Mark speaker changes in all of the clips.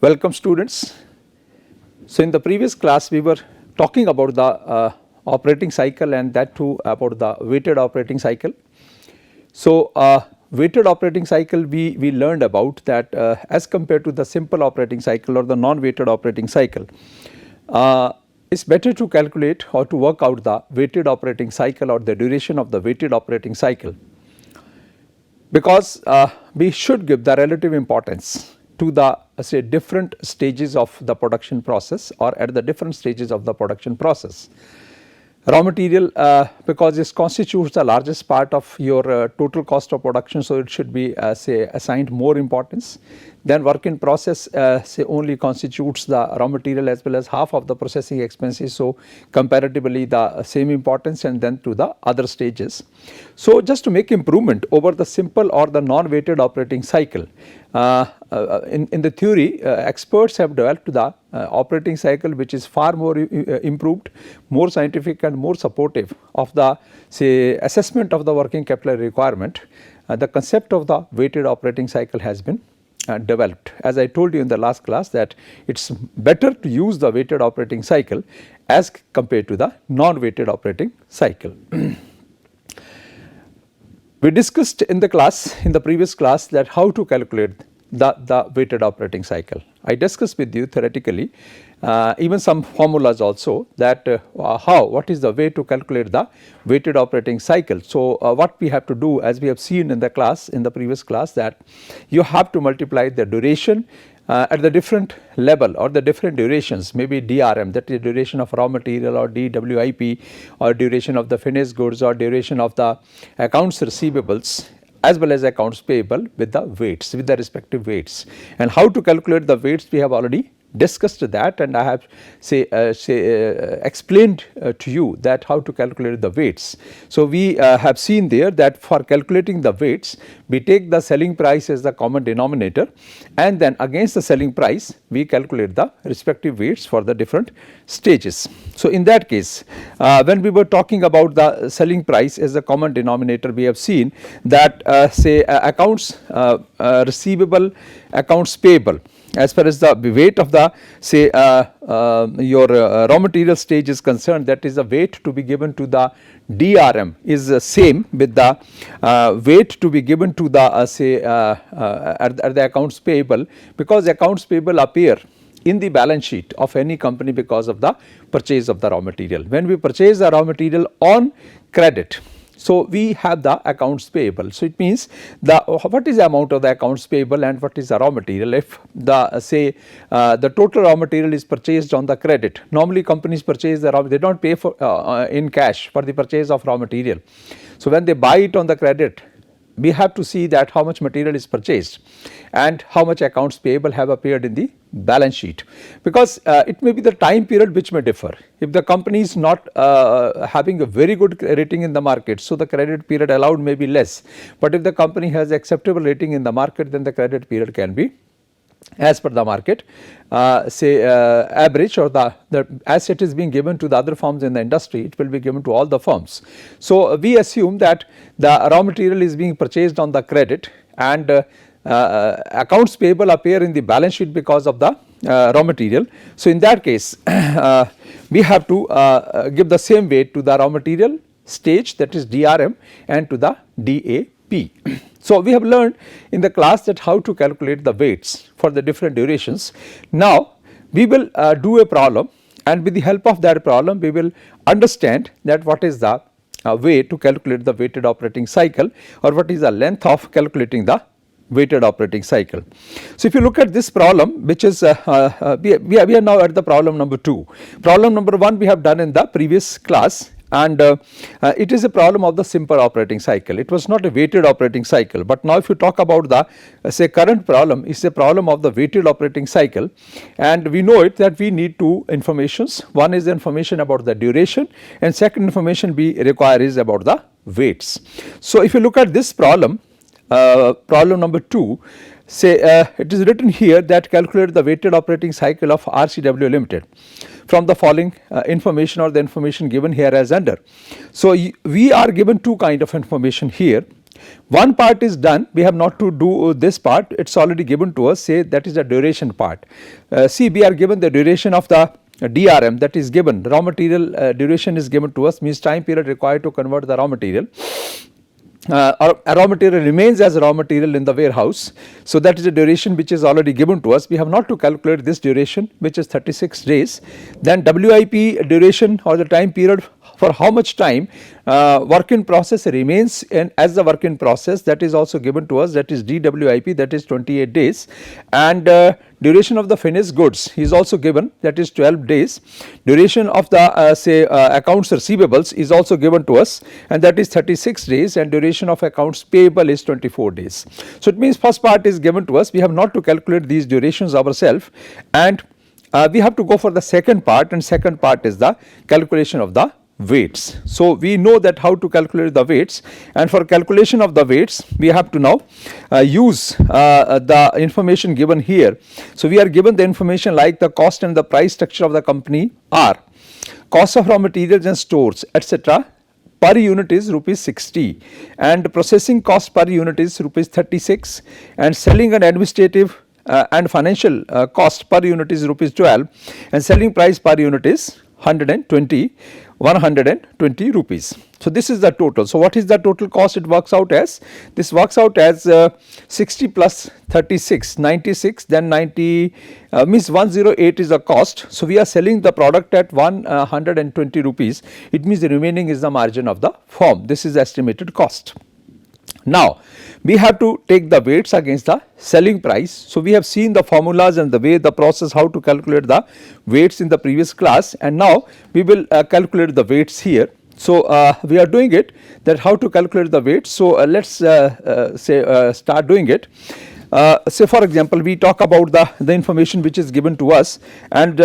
Speaker 1: Welcome students. So in the previous class we were talking about the operating cycle and that too about the weighted operating cycle. So weighted operating cycle we learned about that as compared to the simple operating cycle or the non-weighted operating cycle. It's better to calculate or to work out the weighted operating cycle or the duration of the weighted operating cycle, because we should give the relative importance to the say different stages of the production process or at the different stages of the production process. Raw material because this constitutes the largest part of your total cost of production, so it should be say assigned more importance. Then work in process say only constitutes the raw material as well as half of the processing expenses, so comparatively the same importance, and then to the other stages. So just to make improvement over the simple or the non-weighted operating cycle, in the theory experts have developed the operating cycle which is far more improved, more scientific and more supportive of the say assessment of the working capital requirement. The concept of the weighted operating cycle has been developed. As I told you in the last class that it is better to use the weighted operating cycle as compared to the non-weighted operating cycle. We discussed in the previous class that how to calculate the weighted operating cycle. I discussed with you theoretically even some formulas also that what is the way to calculate the weighted operating cycle. So what we have to do, as we have seen in the previous class, that you have to multiply the duration at the different level or the different durations, maybe DRM, that is duration of raw material, or DWIP, or duration of the finished goods, or duration of the accounts receivables as well as accounts payable, with the weights, with the respective weights. And how to calculate the weights we have already discussed that, and I have explained to you that how to calculate the weights. So we have seen there that for calculating the weights we take the selling price as the common denominator, and then against the selling price we calculate the respective weights for the different stages. So in that case when we were talking about the selling price as the common denominator, we have seen that accounts receivable, accounts payable, as far as the weight of the say your raw material stage is concerned, that is the weight to be given to the DRM is the same with the weight to be given to the at the accounts payable, because accounts payable appear in the balance sheet of any company because of the purchase of the raw material. When we purchase the raw material on credit, so we have the accounts payable. So it means what is the amount of the accounts payable and what is the raw material. If the total raw material is purchased on the credit, normally companies purchase the raw, they do not pay for in cash for the purchase of raw material. So when they buy it on the credit, we have to see that how much material is purchased and how much accounts payable have appeared in the balance sheet, because it may be the time period which may differ. If the company is not having a very good rating in the market, so the credit period allowed may be less, but if the company has acceptable rating in the market, then the credit period can be as per the market average, or the as it is being given to the other firms in the industry, it will be given to all the firms. So we assume that the raw material is being purchased on the credit, and accounts payable appear in the balance sheet because of the raw material. So in that case we have to give the same weight to the raw material stage, that is DRM, and to the DAP. So we have learned in the class that how to calculate the weights for the different durations. Now we will do a problem, and with the help of that problem we will understand that what is the way to calculate the weighted operating cycle, or what is the length of calculating the weighted operating cycle. So if you look at this problem, which is we are now at the problem number 2. Problem number 1 we have done in the previous class, and it is a problem of the simple operating cycle. It was not a weighted operating cycle, but now if you talk about the current problem, is a problem of the weighted operating cycle, and we know it that we need two informations. One is the information about the duration, and second information we require is about the weights. So if you look at this problem, problem number 2, it is written here that calculate the weighted operating cycle of RCW Limited from the following information, or the information given here as under. So we are given two kind of information here. One part is done, we have not to do this part, it is already given to us, say that is the duration part. See, we are given the duration of the DRM, that is given, raw material duration is given to us, means time period required to convert the raw material. Raw material remains as raw material in the warehouse. So, that is the duration which is already given to us. We have not to calculate this duration, which is 36 days. Then WIP duration, or the time period for how much time work in process remains as the work in process, that is also given to us, that is DWIP, that is 28 days, and duration of the finished goods is also given, that is 12 days. Duration of the say accounts receivables is also given to us, and that is 36 days, and duration of accounts payable is 24 days. So, it means first part is given to us, we have not to calculate these durations ourselves, and we have to go for the second part, and second part is the calculation of the weights. So, we know that how to calculate the weights, and for calculation of the weights we have to now use the information given here. So, we are given the information like the cost and the price structure of the company are cost of raw materials and stores, etc. per unit is rupees 60, and processing cost per unit is rupees 36, and selling and administrative and financial cost per unit is rupees 12, and selling price per unit is 120 rupees. So, this is the total. So, what is the total cost? It works out as, this works out as 60 plus 36, 96, then 90 means 108 is the cost. So, we are selling the product at 120 rupees, it means the remaining is the margin of the firm. This is the estimated cost. Now, we have to take the weights against the selling price. So, we have seen the formulas and the way the process how to calculate the weights in the previous class, and now we will calculate the weights here. So, we are doing it, that how to calculate the weights. So, let us start doing it. Say for example, we talk about the information which is given to us, and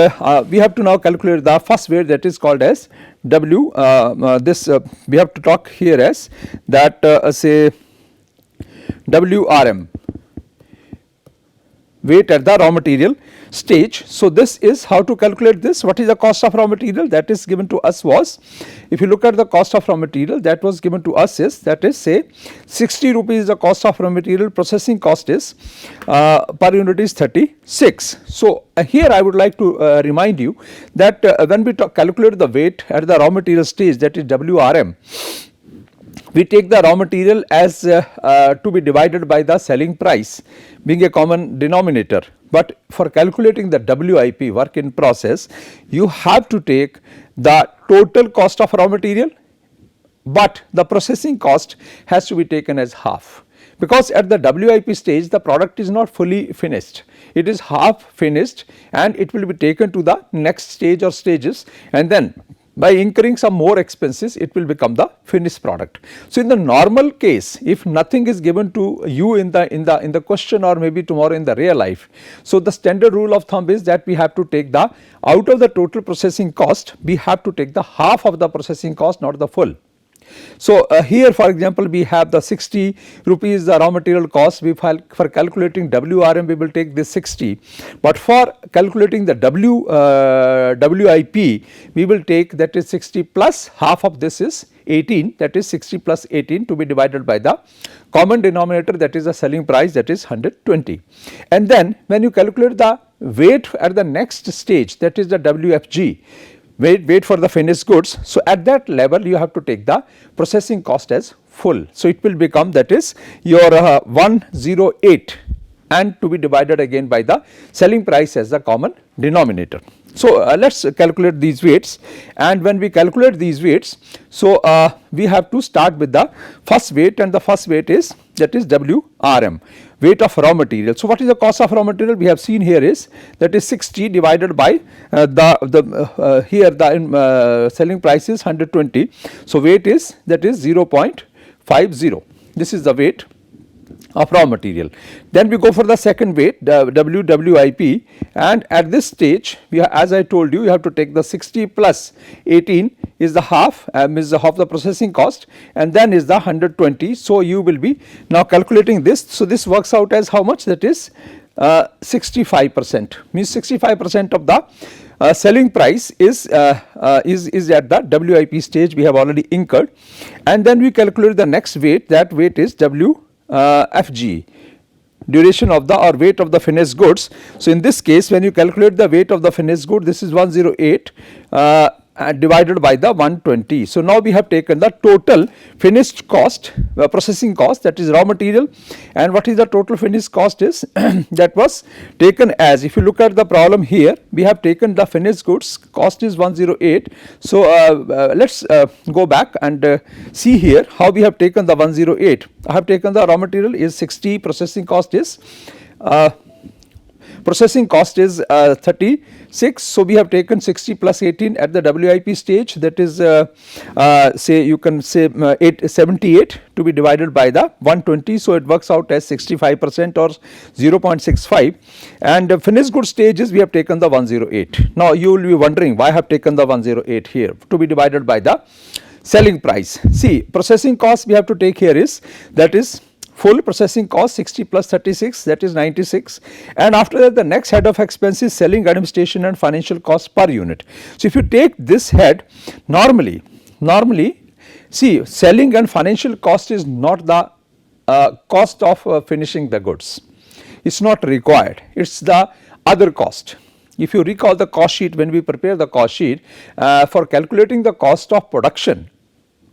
Speaker 1: we have to now calculate the first weight, that is called as W. We have to talk here as that say WRM, weight at the raw material stage. So, this is how to calculate this. What is the cost of raw material that is given to us was, if you look at the cost of raw material that was given to us is, that is say 60 rupees is the cost of raw material, processing cost is per unit is 36. So, here I would like to remind you that when we calculate the weight at the raw material stage, that is WRM, we take the raw material as to be divided by the selling price being a common denominator. But for calculating the WIP, work in process, you have to take the total cost of raw material, but the processing cost has to be taken as half, because at the WIP stage the product is not fully finished, it is half finished, and it will be taken to the next stage or stages, and then by incurring some more expenses it will become the finished product. So, in the normal case, if nothing is given to you in the question, or maybe tomorrow in the real life, so the standard rule of thumb is that we have to take the, out of the total processing cost, we have to take the half of the processing cost, not the full. So, here for example, we have the 60 rupees the raw material cost, we for calculating WRM we will take this 60, but for calculating the WIP we will take, that is 60 plus half of this is 18, that is 60 plus 18 to be divided by the common denominator, that is the selling price, that is 120. And then when you calculate the weight at the next stage, that is the WFG, weight for the finished goods. So, at that level you have to take the processing cost as full. So, it will become, that is your 108, and to be divided again by the selling price as the common denominator. So, let us calculate these weights, and when we calculate these weights, so we have to start with the first weight, and the first weight is, that is WRM, weight of raw material. So, what is the cost of raw material? We have seen here is, that is 60 divided by here the selling price is 120. So, weight is, that is 0.50. This is the weight of raw material. Then we go for the second weight, WWIP, and at this stage we have, as I told you, you have to take the 60 plus 18 is the half, is the half the processing cost, and then is the 120. So, you will be now calculating this. So, this works out as how much? That is 65%, means 65% of the selling price is at the WIP stage we have already incurred, and then we calculate the next weight, that weight is WFG, duration of the or weight of the finished goods. So, in this case when you calculate the weight of the finished good, this is 108 divided by the 120. So, now we have taken the total finished cost, processing cost, that is raw material, and what is the total finished cost is that was taken as, if you look at the problem here, we have taken the finished goods cost is 108. So, let us go back and see here how we have taken the 108. I have taken the raw material is 60, processing cost is 36. So, we have taken 60 plus 18 at the WIP stage, that is say you can say 78 to be divided by the 120. So, it works out as 65% or 0.65, and finished good stages we have taken the 108. Now, you will be wondering why I have taken the 108 here to be divided by the selling price. See, processing cost we have to take here is, that is full processing cost 60 plus 36, that is 96, and after that the next head of expenses selling, administration and financial cost per unit. So, if you take this head, normally see, selling and financial cost is not the cost of finishing the goods, it is not required, it is the other cost. If you recall the cost sheet, when we prepare the cost sheet for calculating the cost of production,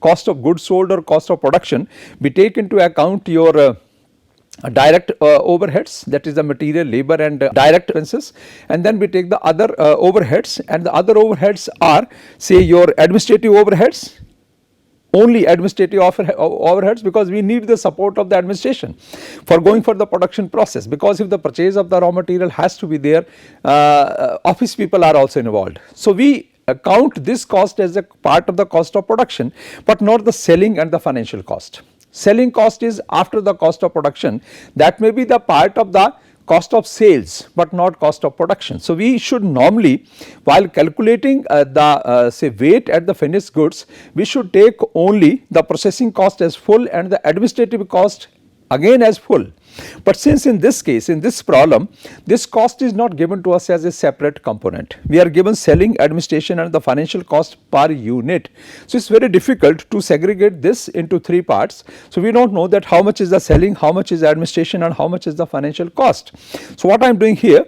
Speaker 1: cost of goods sold or cost of production, we take into account your direct overheads, that is the material, labor and direct expenses, and then we take the other overheads, and the other overheads are, say, your administrative overheads, only administrative overheads, because we need the support of the administration for going for the production process, because if the purchase of the raw material has to be there, office people are also involved. So, we count this cost as a part of the cost of production, but not the selling and the financial cost. Selling cost is after the cost of production, that may be the part of the cost of sales, but not cost of production. So, we should normally, while calculating the say weight at the finished goods, we should take only the processing cost as full and the administrative cost again as full. But since in this case, in this problem, this cost is not given to us as a separate component, we are given selling, administration and the financial cost per unit. So, it is very difficult to segregate this into three parts. So, we do not know that how much is the selling, how much is the administration and how much is the financial cost. So, what I am doing here,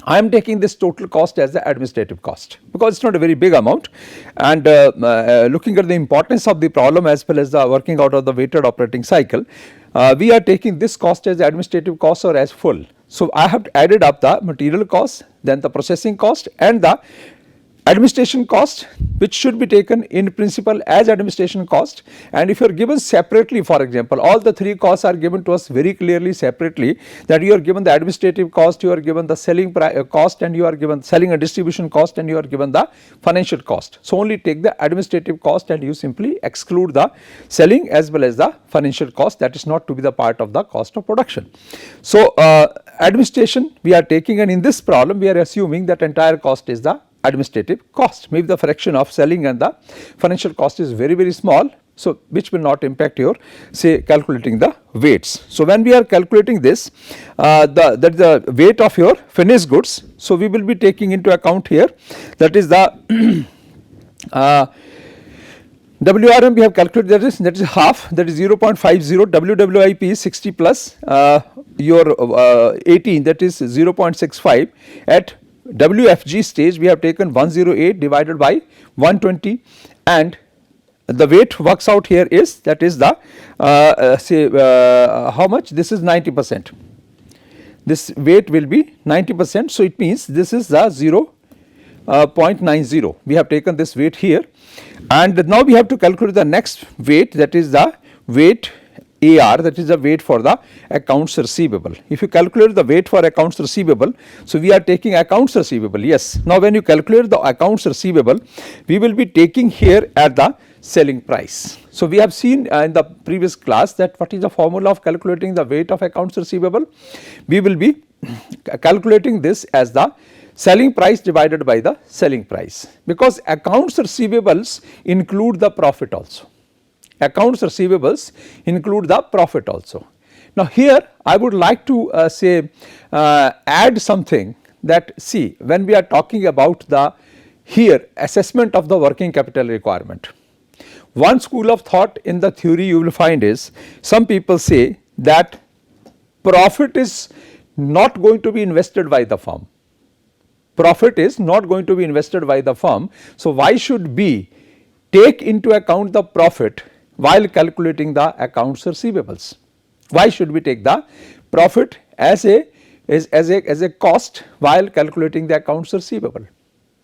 Speaker 1: I am taking this total cost as the administrative cost, because it is not a very big amount, and looking at the importance of the problem as well as the working out of the weighted operating cycle, we are taking this cost as administrative cost or as full. So, I have added up the material cost, then the processing cost and the administration cost, which should be taken in principle as administration cost. And if you are given separately, for example, all the three costs are given to us very clearly separately, that you are given the administrative cost, you are given the selling cost, and you are given selling and distribution cost, and you are given the financial cost. So, only take the administrative cost and you simply exclude the selling as well as the financial cost, that is not to be the part of the cost of production. So, administration we are taking, and in this problem we are assuming that entire cost is the administrative cost. Maybe the fraction of selling and the financial cost is very, very small. So, which will not impact your, say, calculating the weights. So, when we are calculating this, that is the weight of your finished goods. So, we will be taking into account here, that is the WRM we have calculated, that is half, that is 0.50, WWIP is 60 plus your 18, that is 0.65. At WFG stage we have taken 108 divided by 120, and the weight works out here is, that is the say how much, this is 90%, this weight will be 90%. So, it means this is the 0.90, we have taken this weight here, and now we have to calculate the next weight, that is the weight AR, that is the weight for the accounts receivable. If you calculate the weight for accounts receivable, so we are taking accounts receivable, yes. Now, when you calculate the accounts receivable, we will be taking here at the selling price. So, we have seen in the previous class that what is the formula of calculating the weight of accounts receivable. We will be calculating this as the selling price divided by the selling price, because accounts receivables include the profit also. Accounts receivables include the profit also. Now, here I would like to say add something, that see, when we are talking about the here assessment of the working capital requirement, one school of thought in the theory you will find is, some people say that profit is not going to be invested by the firm. Profit is not going to be invested by the firm. So, why should we take into account the profit while calculating the accounts receivables? Why should we take the profit as a cost while calculating the accounts receivable?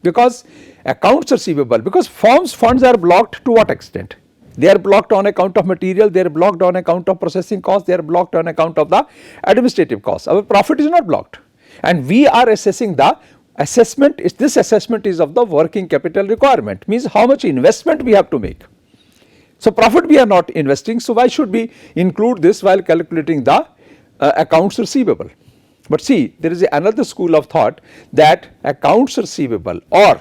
Speaker 1: Because accounts receivable, because firms funds are blocked to what extent? They are blocked on account of material, they are blocked on account of processing cost, they are blocked on account of the administrative cost. Our profit is not blocked, and we are assessing the assessment is, this assessment is of the working capital requirement, means how much investment we have to make. So, profit we are not investing, so why should we include this while calculating the accounts receivable? But see, there is another school of thought that accounts receivable or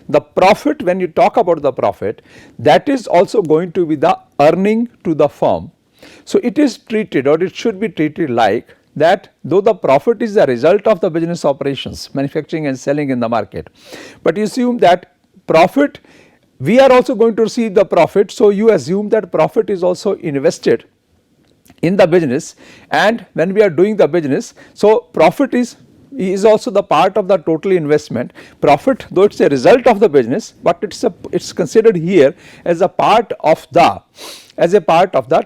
Speaker 1: the profit, when you talk about the profit, that is also going to be the earning to the firm. So, it is treated, or it should be treated like that, though the profit is the result of the business operations, manufacturing and selling in the market, but you assume that profit, we are also going to receive the profit. So, you assume that profit is also invested in the business, and when we are doing the business, so profit is also the part of the total investment. Profit, though it is a result of the business, but it is considered here as a part of the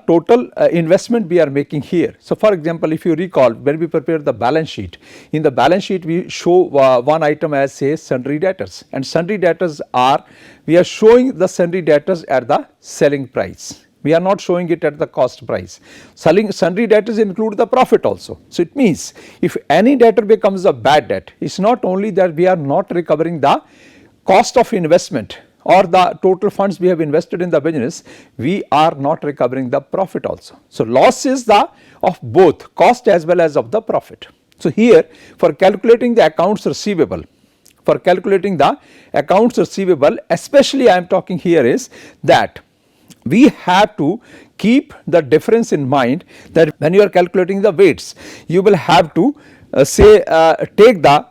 Speaker 1: total investment we are making here. So, for example, if you recall, when we prepare the balance sheet, in the balance sheet we show one item as say sundry debtors, and sundry debtors are, we are showing the sundry debtors at the selling price. We are not showing it at the cost price. Sundry debtors include the profit also. So, it means if any debtor becomes a bad debt, it is not only that we are not recovering the cost of investment or the total funds we have invested in the business, we are not recovering the profit also. So, loss is the of both cost as well as of the profit. So, here for calculating the accounts receivable, especially I am talking here is that we have to keep the difference in mind, that when you are calculating the weights, you will have to take the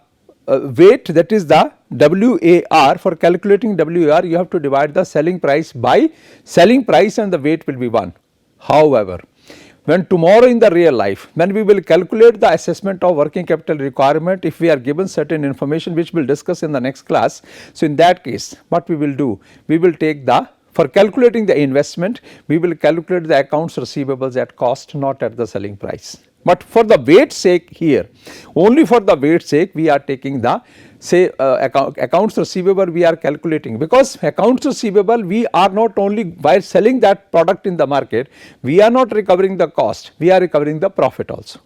Speaker 1: weight, that is the WAR. For calculating WAR, you have to divide the selling price by selling price, and the weight will be 1. However, when tomorrow in the real life, when we will calculate the assessment of working capital requirement, if we are given certain information which we will discuss in the next class, so in that case what we will do, we will take the, for calculating the investment, we will calculate the accounts receivables at cost, not at the selling price. But for the weight sake here, only for the weight sake, we are taking the say accounts receivable we are calculating, because accounts receivable, we are not only by selling that product in the market, we are not recovering the cost, we are recovering the profit also.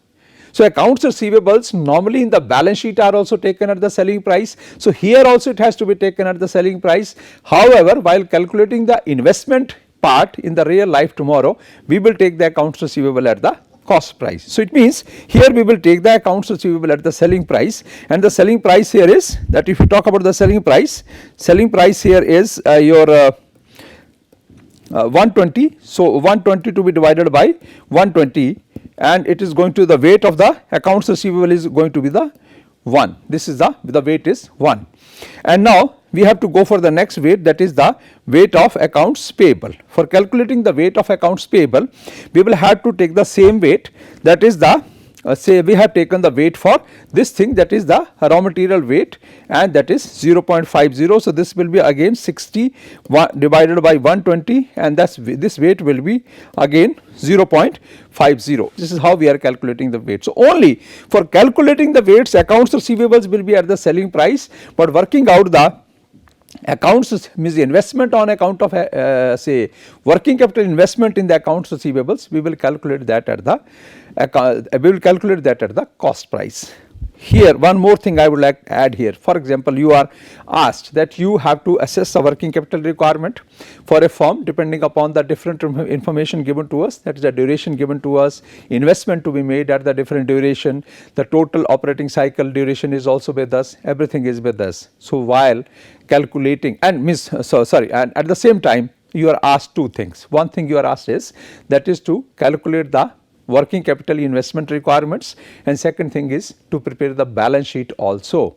Speaker 1: So, accounts receivables normally in the balance sheet are also taken at the selling price. So, here also it has to be taken at the selling price. However, while calculating the investment part in the real life tomorrow, we will take the accounts receivable at the cost price. So, it means here we will take the accounts receivable at the selling price, and the selling price here is that, if you talk about the selling price here is your 120. So, 120 to be divided by 120, and it is going to, the weight of the accounts receivable is going to be the 1. This is the weight is 1. And now we have to go for the next weight, that is the weight of accounts payable. For calculating the weight of accounts payable, we will have to take the same weight, that is the say we have taken the weight for this thing, that is the raw material weight, and that is 0.50. So, this will be again 60 divided by 120, and that's this weight will be again 0.50. This is how we are calculating the weight. So, only for calculating the weights, accounts receivables will be at the selling price, but working out the accounts means the investment on account of say working capital investment in the accounts receivables, we will calculate that at the cost price. Here one more thing I would like to add here. For example, you are asked that you have to assess the working capital requirement for a firm depending upon the different information given to us, that is the duration given to us, investment to be made at the different duration, the total operating cycle duration is also with us, everything is with us. So, while calculating and and at the same time you are asked two things. One thing you are asked is that is to calculate the working capital investment requirements, and second thing is to prepare the balance sheet also.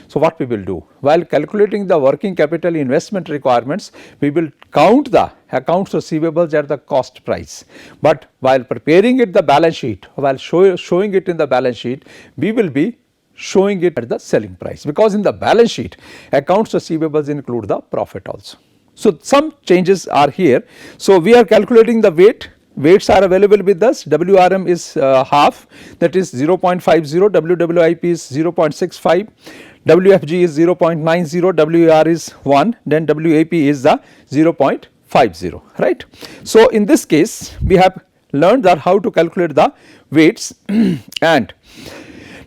Speaker 1: So, what we will do? While calculating the working capital investment requirements, we will count the accounts receivables at the cost price, but while preparing it the balance sheet, while showing it in the balance sheet, we will be showing it at the selling price, because in the balance sheet accounts receivables include the profit also. So, some changes are here. So, we are calculating the weights are available with us. WRM is half, that is 0.50, WWIP is 0.65, WFG is 0.90, WAR is 1, then WAP is the 0.50, right. So, in this case we have learned that how to calculate the weights and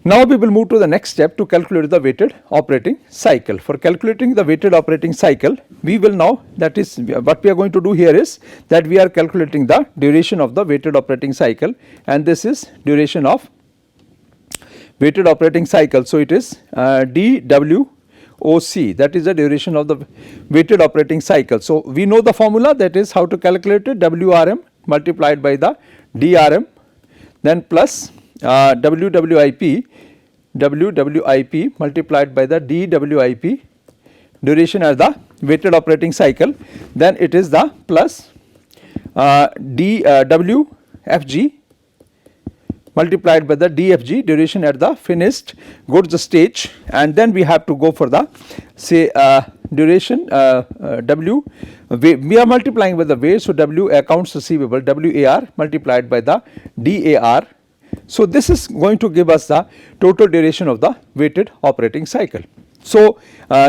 Speaker 1: now we will move to the next step to calculate the weighted operating cycle. For calculating the weighted operating cycle, we will now, that is what we are going to do here is that we are calculating the duration of the weighted operating cycle, and this is duration of weighted operating cycle. So, it is DWOC, that is the duration of the weighted operating cycle. So, we know the formula, that is how to calculate it, WRM multiplied by the DRM, then plus WWIP multiplied by the DWIP, duration as the weighted operating cycle, then it is the plus WFG multiplied by the DFG, duration at the finished goods stage, and then we have to go for the say duration W, we are multiplying by the weight. So, W accounts receivable, WAR multiplied by the DAR. So, this is going to give us the total duration of the weighted operating cycle. So,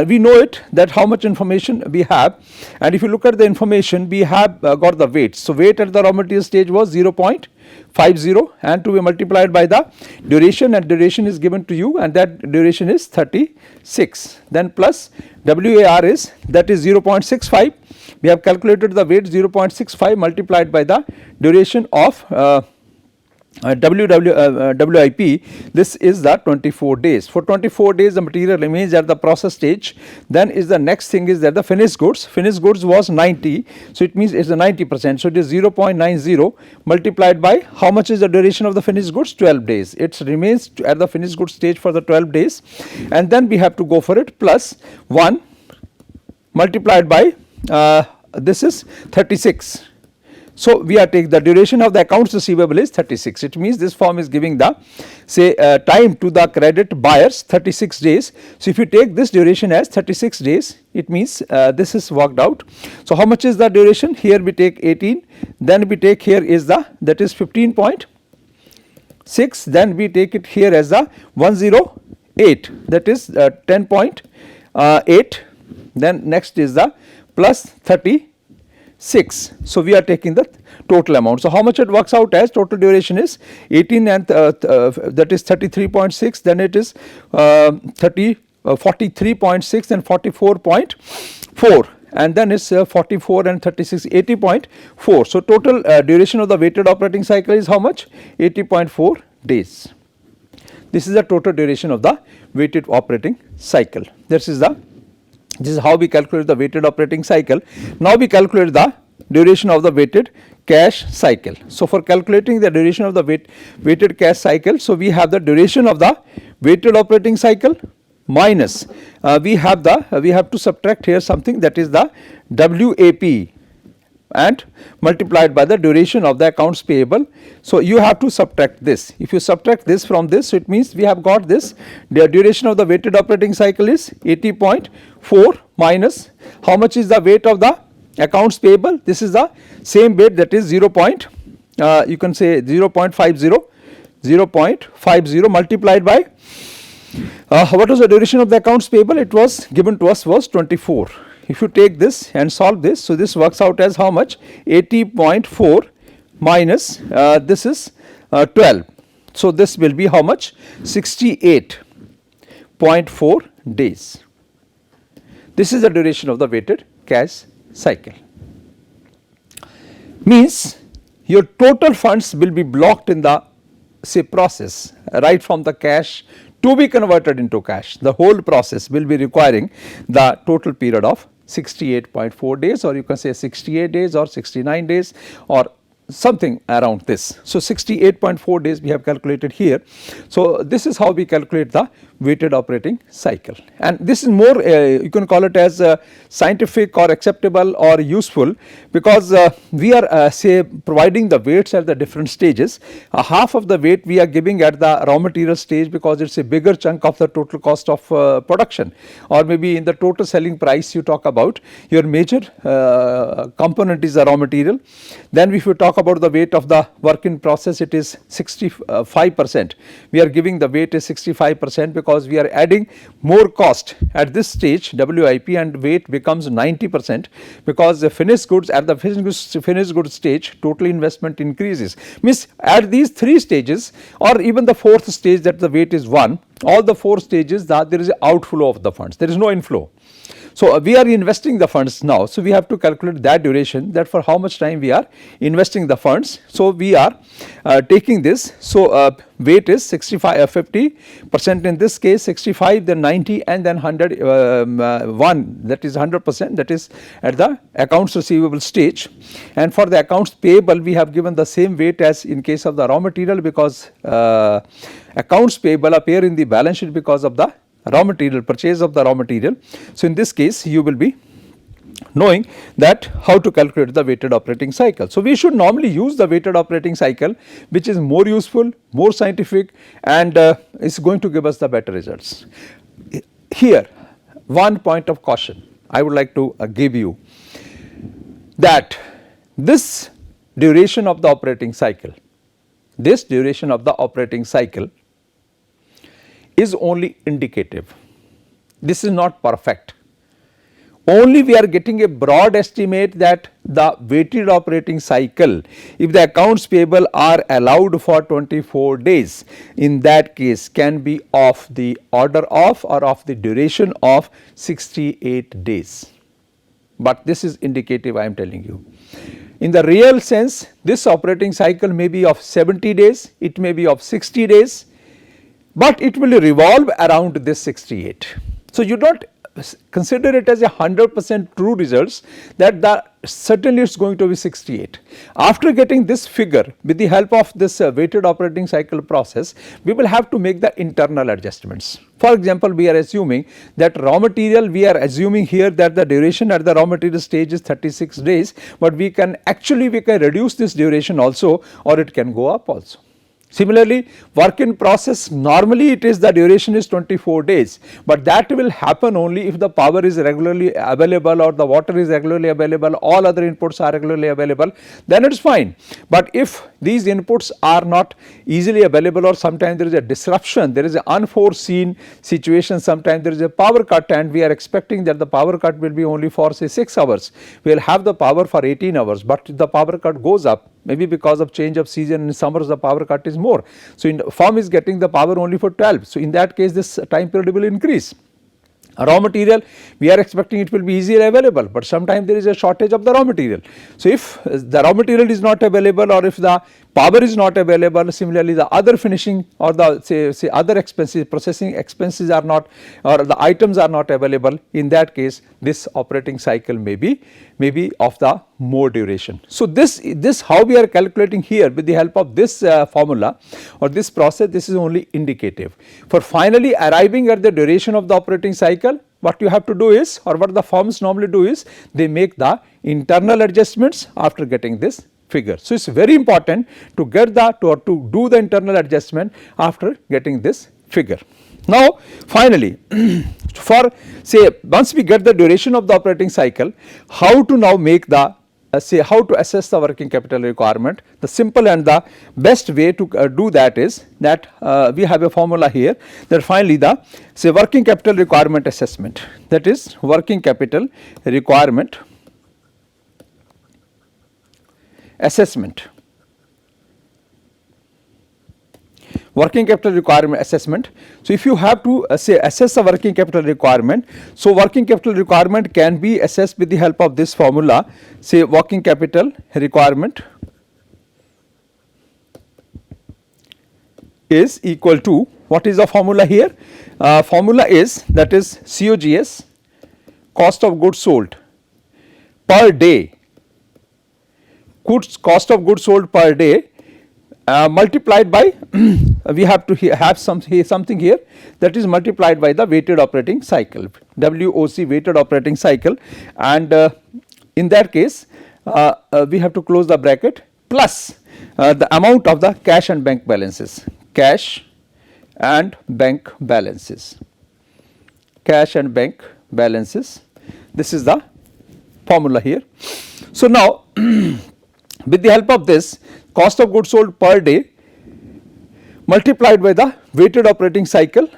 Speaker 1: we know it that how much information we have, and if you look at the information, we have got the weight. So, weight at the raw material stage was 0.50 and to be multiplied by the duration, and duration is given to you, and that duration is 36, then plus WAR is, that is 0.65. We have calculated the weight 0.65 multiplied by the duration of WIP, this is the 24 days. For 24 days the material remains at the process stage. Then is the next thing is that the finished goods was 90, so it means it is a 90%. So, it is 0.90 multiplied by how much is the duration of the finished goods, 12 days. It remains at the finished goods stage for the 12 days, and then we have to go for it plus 1 multiplied by this is 36. So, we are taking the duration of the accounts receivable is 36. It means this form is giving the say time to the credit buyers 36 days. So, if you take this duration as 36 days, it means this is worked out. So, how much is the duration? Here we take 18, then we take here is the, that is 15.6, then we take it here as the 108, that is 10.8, then next is the plus 36. So, we are taking the total amount. So, how much it works out as? Total duration is 18 and that is 33.6, then it is 43.6 and 44.4, and then is 44 and 36, 80.4. So, total duration of the weighted operating cycle is how much? 80.4 days. This is the total duration of the weighted operating cycle. This is how we calculate the weighted operating cycle. Now, we calculate the duration of the weighted cash cycle. So, for calculating the duration of the weighted cash cycle, so we have the duration of the weighted operating cycle minus we have to subtract here something, that is the WAP, and multiplied by the duration of the accounts payable. So, you have to subtract this. If you subtract this from this, so it means we have got this, the duration of the weighted operating cycle is 80.4 minus how much is the weight of the accounts payable. This is the same weight, that is 0. You can say 0.50 multiplied by what was the duration of the accounts payable? It was given to us was 24. If you take this and solve this, so this works out as how much? 80.4 minus this is 12. So, this will be how much? 68.4 days. This is the duration of the weighted cash cycle. Means your total funds will be blocked in the say process, right from the cash to be converted into cash. The whole process will be requiring the total period of 68.4 days, or you can say 68 days or 69 days, or something around this. So 68.4 days we have calculated here. So this is how we calculate the weighted operating cycle, and this is more you can call it as scientific or acceptable or useful, because we are say providing the weights at the different stages. Half of the weight we are giving at the raw material stage because it is a bigger chunk of the total cost of production, or maybe in the total selling price you talk about your major component is the raw material. Then if you talk about the weight of the work in process, it is 65%. We are giving the weight is 65% because we are adding more cost at this stage WIP, and weight becomes 90% because the finished goods at the finished goods stage total investment increases. Means at these 3 stages or even the 4th stage that the weight is 1, all the 4 stages that there is an outflow of the funds, there is no inflow. So we are investing the funds now. So we have to calculate that duration, that for how much time we are investing the funds. So we are taking this. So weight is 50% in this case, 65, then 90, and then 100 1, that is 100%, that is at the accounts receivable stage. And for the accounts payable we have given the same weight as in case of the raw material, because accounts payable appear in the balance sheet because of the raw material, purchase of the raw material. So in this case you will be knowing that how to calculate the weighted operating cycle. So we should normally use the weighted operating cycle, which is more useful, more scientific, and is going to give us the better results. Here one point of caution I would like to give you, that this duration of the operating cycle, is only indicative. This is not perfect. Only we are getting a broad estimate that the weighted operating cycle, if the accounts payable are allowed for 24 days, in that case can be of the order of or of the duration of 68 days. But this is indicative, I am telling you. In the real sense, this operating cycle may be of 70 days, it may be of 60 days, but it will revolve around this 68. So you do not consider it as a 100% true results that certainly it is going to be 68. After getting this figure with the help of this weighted operating cycle process, we will have to make the internal adjustments. For example, we are assuming that raw material, we are assuming here that the duration at the raw material stage is 36 days, but we can reduce this duration also, or it can go up also. Similarly, work in process, normally it is the duration is 24 days, but that will happen only if the power is regularly available or the water is regularly available, all other inputs are regularly available, then it is fine. But if these inputs are not easily available, or sometimes there is a disruption, there is an unforeseen situation, sometimes there is a power cut and we are expecting that the power cut will be only for say 6 hours, we will have the power for 18 hours, but the power cut goes up, maybe because of change of season, in summers the power cut is more. So in firm is getting the power only for 12. So in that case this time period will increase. Raw material, we are expecting it will be easily available, but sometimes there is a shortage of the raw material. So if the raw material is not available, or if the power is not available, similarly the other finishing or the say other expenses, processing expenses are not, or the items are not available, in that case this operating cycle may be of the more duration. So this how we are calculating here with the help of this formula or this process, this is only indicative. For finally arriving at the duration of the operating cycle, what you have to do is, or what the firms normally do is, they make the internal adjustments after getting this figure. So it is very important to get that or to do the internal adjustment after getting this figure. Now finally for say once we get the duration of the operating cycle, how to now make the say how to assess the working capital requirement. The simple and the best way to do that is that we have a formula here, that finally the say working capital requirement assessment, that is working capital requirement assessment. Working capital requirement assessment. So if you have to say assess a working capital requirement, so working capital requirement can be assessed with the help of this formula, say working capital requirement is equal to, what is the formula here? Formula is, that is COGS, cost of goods sold, per day cost of goods sold per day multiplied by we have to have something here, that is multiplied by the weighted operating cycle, WOC, weighted operating cycle, and in that case we have to close the bracket plus the amount of the cash and bank balances, cash and bank balances, cash and bank balances. This is the formula here. So now with the help of this, cost of goods sold per day multiplied by the weighted operating cycle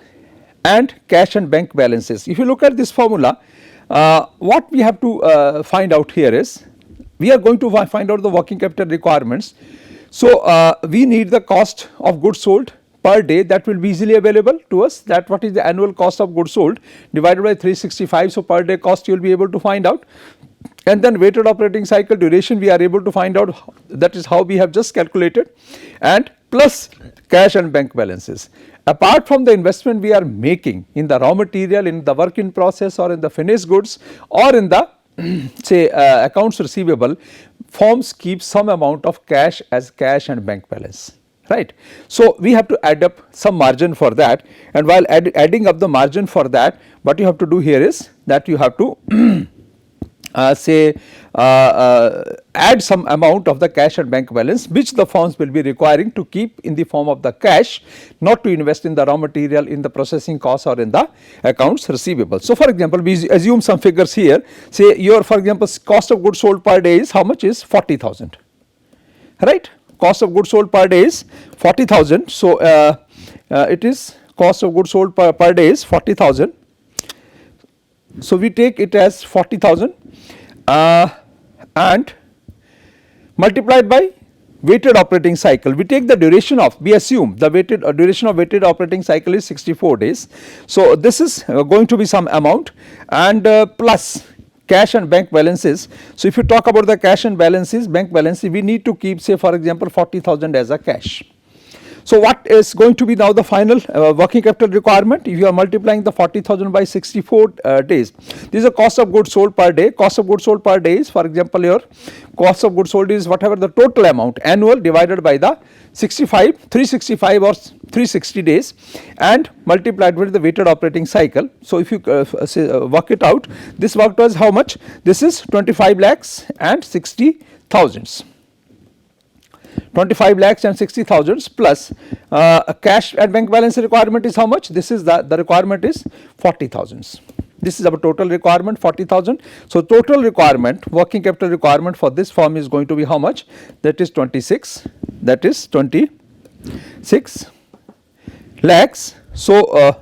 Speaker 1: and cash and bank balances. If you look at this formula, what we have to find out here is, we are going to find out the working capital requirements. So we need the cost of goods sold per day, that will be easily available to us, that what is the annual cost of goods sold divided by 365. So per day cost you will be able to find out, and then weighted operating cycle duration we are able to find out, that is how we have just calculated, and plus cash and bank balances. Apart from the investment we are making in the raw material, in the work in process, or in the finished goods, or in the say accounts receivable, firms keep some amount of cash as cash and bank balance, right. So we have to add up some margin for that, and while adding up the margin for that, what you have to do here is that you have to add some amount of the cash and bank balance, which the firms will be requiring to keep in the form of the cash, not to invest in the raw material, in the processing costs, or in the accounts receivable. So for example, we assume some figures here, say your, for example, cost of goods sold per day is how much, is 40,000, right. Cost of goods sold per day is 40,000. So it is cost of goods sold per day is 40,000. So we take it as 40,000 and multiplied by weighted operating cycle. We take the duration of, we assume the weighted duration of weighted operating cycle is 64 days. So this is going to be some amount, and plus cash and bank balances. So if you talk about the cash and balances, bank balances, we need to keep, say for example, 40,000 as a cash. So what is going to be now the final working capital requirement? If you are multiplying the 40,000 by 64 days, this is a cost of goods sold per day. Cost of goods sold per day is, for example, your cost of goods sold is whatever the total amount annual divided by the 365 or 360 days, and multiplied with the weighted operating cycle. So if you work it out, this worked as how much? This is 25 lakhs and 60 thousands. 25 lakhs and 60 thousands plus cash and bank balance requirement is how much? This is the requirement is 40 thousands. This is our total requirement, 40,000. So total requirement, working capital requirement for this firm is going to be how much? That is 26. That is 26 lakhs. So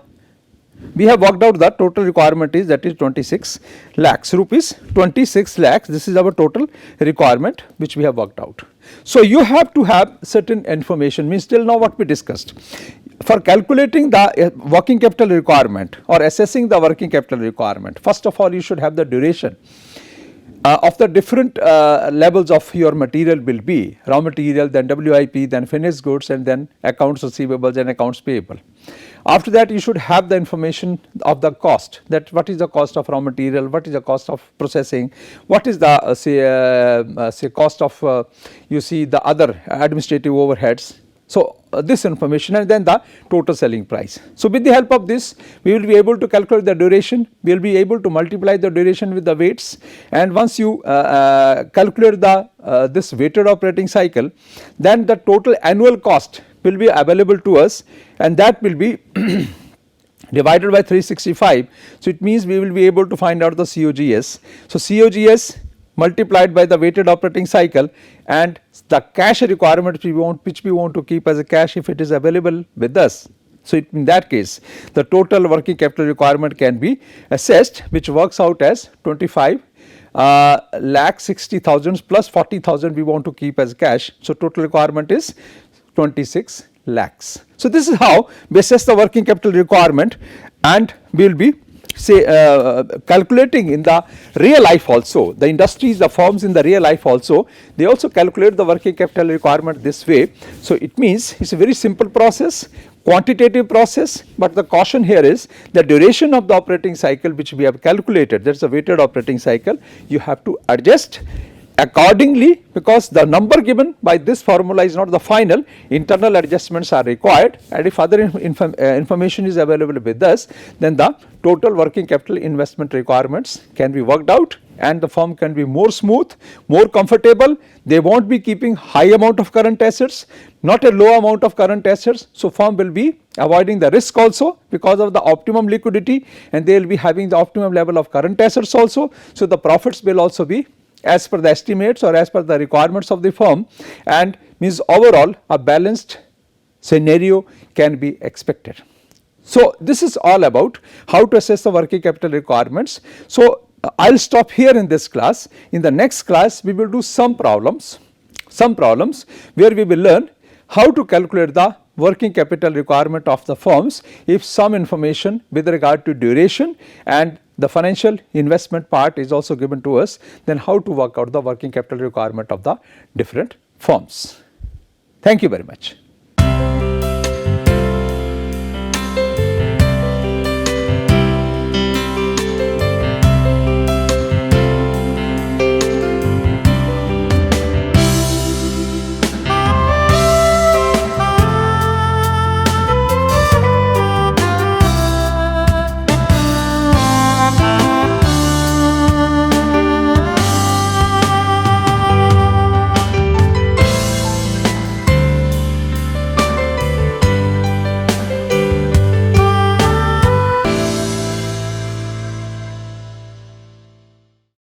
Speaker 1: we have worked out the total requirement is, that is 26 lakhs rupees, 26 lakhs. This is our total requirement which we have worked out. So you have to have certain information, means till now what we discussed. For calculating the working capital requirement or assessing the working capital requirement, first of all you should have the duration of the different levels of your material will be raw material, then WIP, then finished goods, and then accounts receivables and accounts payable. After that you should have the information of the cost, that what is the cost of raw material, what is the cost of processing, what is the say cost of you see the other administrative overheads. So this information, and then the total selling price. So with the help of this we will be able to calculate the duration, we will be able to multiply the duration with the weights, and once you calculate the this weighted operating cycle, then the total annual cost will be available to us, and that will be divided by 365. So it means we will be able to find out the COGS. So COGS multiplied by the weighted operating cycle and the cash requirement which we want to keep as a cash if it is available with us. So in that case the total working capital requirement can be assessed, which works out as 25 lakh 60,000 plus 40,000 we want to keep as cash. So total requirement is 26 lakhs. So this is how we assess the working capital requirement, and we will be say calculating in the real life also. The industries, the firms in the real life also, they also calculate the working capital requirement this way. So it means it is a very simple process, quantitative process, but the caution here is the duration of the operating cycle which we have calculated, that is a weighted operating cycle, you have to adjust accordingly, because the number given by this formula is not the final, internal adjustments are required, and if other information is available with us, then the total working capital investment requirements can be worked out and the firm can be more smooth, more comfortable. They will not be keeping high amount of current assets, not a low amount of current assets. So, firm will be avoiding the risk also because of the optimum liquidity, and they will be having the optimum level of current assets also. So, the profits will also be as per the estimates or as per the requirements of the firm, and means overall a balanced scenario can be expected. So, this is all about how to assess the working capital requirements. So, I will stop here in this class. In the next class, we will do some problems where we will learn how to calculate the working capital requirement of the firms if some information with regard to duration and the financial investment part is also given to us, then how to work out the working capital requirement of the different firms. Thank you very much.